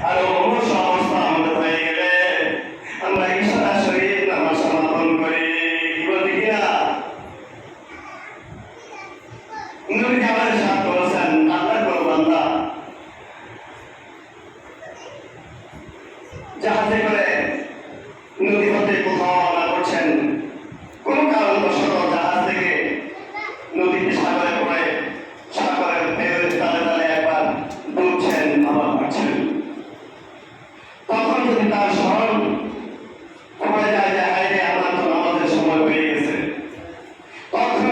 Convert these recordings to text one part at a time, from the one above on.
আর অবশ্য অবস্থা আমাদের হয়ে গেলে আমরা ইশারা শরীফ নামাজ সমাপন করি, কি বলতে কিনা? নবী আমাদের সাথ করেছেন, আল্লাহর কোন বান্দা জাহাজে করে নদী পথে কোথাও রওনা করছেন, কোন কারণবশত জাহাজ থেকে নদীতে সাগরে পড়ে সাগরের ঢেউয়ের তালে তালে একবার ডুবছেন, আবার ভাবছেন। তখন যদি তার স্মরণ পড়ে যায় যে হাইরে আমার তো নামাজের সময় হয়ে গেছে, তখন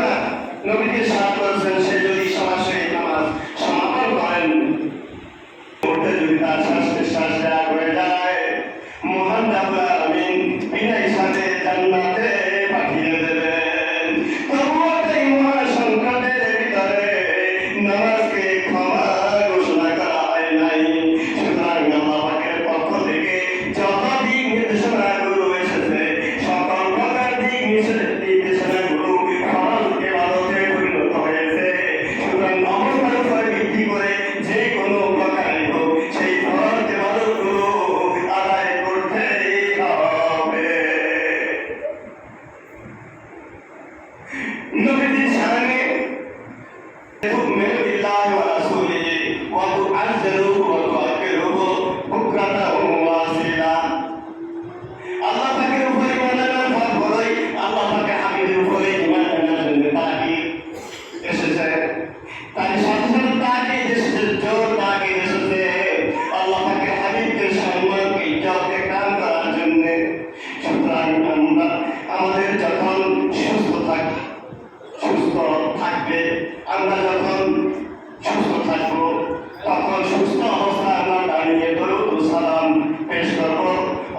নবীকে সাহায্য করেছেন, সে যদি সরাসরি নামাজ সমাপন করেন, করতে যদি তার শ্বাস নিঃশ্বাস দেওয়া হয়ে যায়, মহান রাব্বুল আলামিন বিনা হিসাবে জান্নাতে পাঠিয়ে দেবেন। তবুও এই মহাসংকটের ভিতরে নামাজকে ক্ষমা ঘোষণা করা হয় নাই। সুতরাং আল্লাহ পাকের পক্ষ থেকে যত দিক নির্দেশনাগুলো এসেছে, সকল প্রকার দিক নির্দেশনাগুলো ফরজ ইবাদতে পরিণত হয়েছে। সুতরাং অবস্থার উপরে ভিত্তি করে যে কোনো প্রকারই হোক, সেই ফরজ ইবাদতগুলো আদায় করতেই হবে। নবীজির শানে তু'মিনু বিল্লাহি ওয়া রাসূলিহি ওয়া তু'আজ্জিরুহু ওয়া তুওয়াক্কিরুহু বুকরাতাও ওয়া আসীলা। আল্লাহ পাকের উপরে ঈমান আনার ফল হলোই আল্লাহ পাকের হাবিবের উপরে ঈমান আনার জন্য তাকিদ এসেছে। তার সাথে সাথে তাকিদ এসেছে, জোর তাকিদ এসেছে আল্লাহ পাকের হাবিবকে সম্মান ইজ্জত ইকরাম করার জন্য। সুতরাং আমরা আমাদের যখন সুস্থ থাকবে, আমরা যখন সুস্থ থাকবো, তখন সুস্থ অবস্থায় আমরা দাঁড়িয়ে দরুদ ও সালাম পেশ করবো।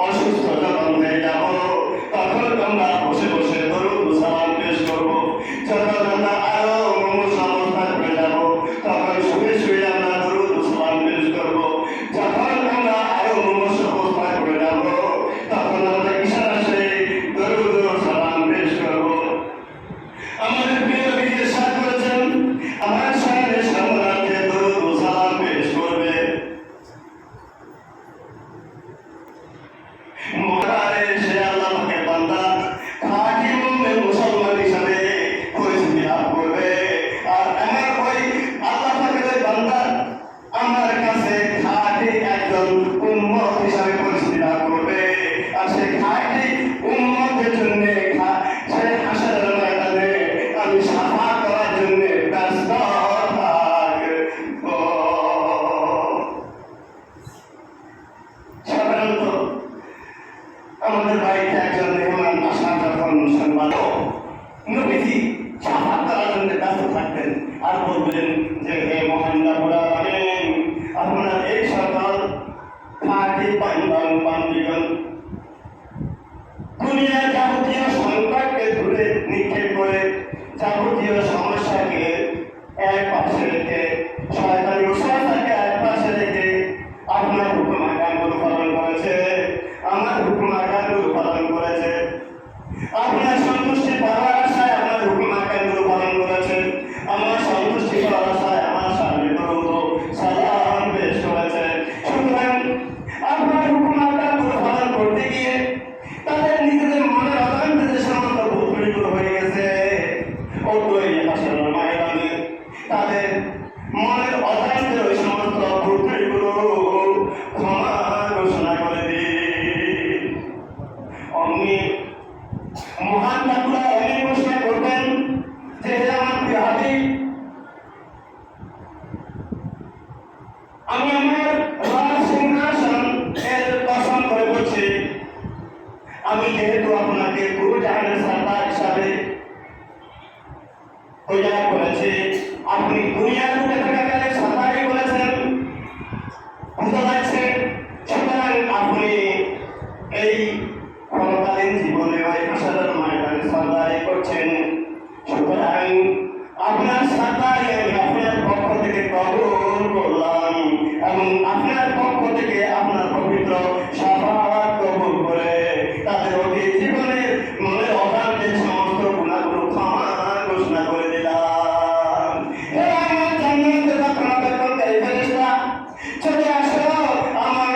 অসুস্থ যখন হয়ে যাব, তখন আমরা বসে বসে দরুদ ও সালাম পেশ করবো। যখন আমরা আরো মুমূর্ষ অবস্থায় হয়ে যাব, তখন শুয়ে শুয়ে আমরা দরুদ ও সালাম পেশ করবো। যখন আমরা আরো মুমূর্ষ অবস্থায় হয়ে যাব, তখন আমরা ইশারা করে দরুদ ও সালাম পেশ করবো। আমাদের প্রিয় নবী ইরশাদ করেছেন, আমার শানে সম্মানার্থে দরুদ ও সালাম পেশ করবে। মোতারে সে আল্লাহ পাকের বান্দা খাঁটি মুমিন মুসলমান হিসাবে পরিচিতি লাভ করবে। আর আমার ওই আল্লাহ পাকের ওই বান্দা আমার কাছে খাঁটি একজন উম্মত হিসাবে পরিচিতি লাভ করবে। আর সে খাঁটি উম্মতের জন্য সে হাসরের ময়দানে আমি সাফাত করার জন্য ব্যস্ত থাকবো। সাধারণত আমাদের বাড়িতে একজন মেহমান আসা যখন সংবাদ নবীজি সাফাত করার জন্য ব্যস্ত থাকতেন আর বলবেন যে হে মহান রাব্বুল আলামিন, আপনার এই সকল খাঁটি বান্দিগণ দুনিয়ার যাবতীয় সংকটকে দূরে নিক্ষেপ করে, যাবতীয় সমস্যাকে এক পাশে রেখে, শয়তানি ওয়াসওয়াসাকে এক পাশে রেখে আপনার হুকুম আহকামগুলো পালন করেছে, আমার হুকুম আহকামগুলো পালন করেছে, আপনার সন্তুষ্টি পাওয়ার আশায় আমার হুকুম আহকামগুলো পালন করেছে, আমার সন্তুষ্টি পাওয়ার আশায় আমার সামনে দরুদ ও সালাম পেশ করেছে। সুতরাং আপনার হুকুম আহকামগুলো পালন করতে গিয়ে তাদের নিজেদের মনের অজান্তে যে সমস্ত ভুলগুলো হয়ে গেছে, ওই হাসরের ময়দানে তাদের মনের অজান্তে ওই সমস্ত ভুলগুলো ক্ষমা ঘোষণা করে দিন। অমনি মহান রাব্বুল আলামিন ঘোষণা করবেন যে হে আমার প্রিয় হাবিব, আমি আমার রাজ সিংহাসন এর কসম করে বলছি, আমি যেহেতু আপনাকে পুরো জাহানের সরদার হিসাবে তৈরি করেছি, আপনি দুনিয়ার বুকে থাকাকালে সরদারই বলেছেন, বুঝতে পারছেন। সুতরাং আপনি এই পরকালীন জীবনে ওই হাসরের ময়দানে সরদারি করছেন। সুতরাং আপনার সরদারি আমি আপনার পক্ষ থেকে কবুল করলাম এবং আপনার পক্ষ থেকে আপনার পবিত্র শাফাত কবুল করে তাদের অতীত জীবনের মনের অজান্তে সমস্ত গুনাহগুলো ক্ষমা ঘোষণা করে দিলাম। হে আমার জান্নাতের রক্ষণাবেক্ষণকারী ফেরেশতা, চলে আসো আমার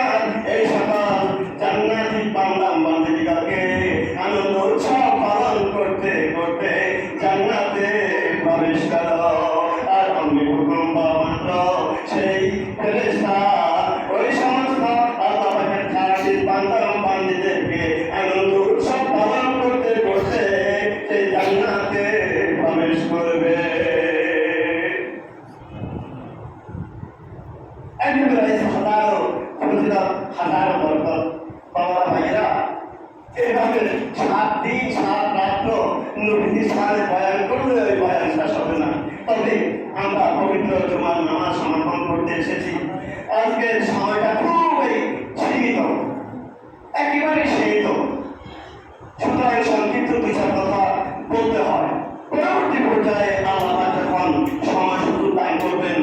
7 দিন 7 রাত্র নবীর শানে বয়ান করলে ওই বয়ান শেষ হবে না। তবে আমরা পবিত্র জুমার নামাজ সমাপন করতে এসেছি। আজকের সময়টা খুবই সীমিত, একেবারে সীমিত, সুতরাং সংক্ষিপ্ত কিছু কথা বলতে হয়। পরবর্তী পর্যায়ে আল্লাহ যখন সময় সুযোগ দান করবেন,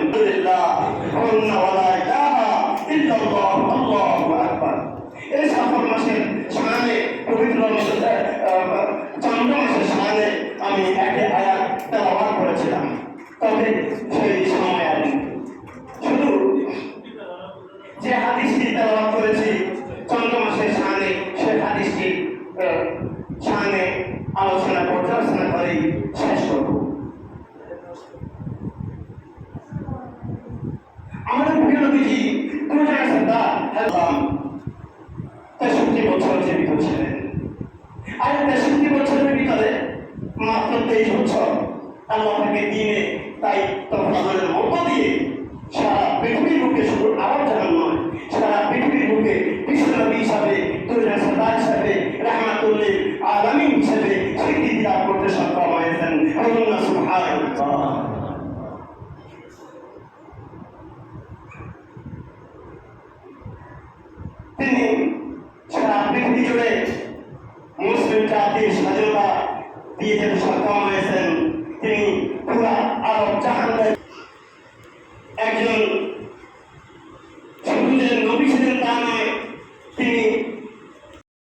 এই সফর মাসের শানে, পবিত্র চন্দ্র মাসের শানে আমি একটি আয়াত তেলাওয়াত করেছিলাম। তবে সেই সময় আমি শুধু যে হাদিসটি তেলাওয়াত করেছি চন্দ্র মাসের শানে, সেই হাদিসটি শানে আলোচনা পর্যালোচনা করেই শেষ করব। আমাদের প্রিয় নবীজি 63 বছর জীবিত ছিলেন। আর 63 বছরের ভিতরে মাত্র 23 বছর আল্লাহ তাকে দিনে দায়িত্ব পালনের মধ্য দিয়ে সারা পৃথিবীর বুকে, শুধু আরব জাহান নয়, সারা পৃথিবীর বুকে বিশ্বনবী হিসাবে, সরদার হিসাবে, রাহমাতুল্লিল আলামিন হিসাবে স্বীকৃতি লাভ করতে সক্ষম হয়েছেন। আল্লাহ সুবহানাল্লাহ। তিনি সারা পৃথিবী জুড়ে মুসলিম জাতির স্বাধীনতা দিয়ে যেতে সক্ষম হয়েছেন।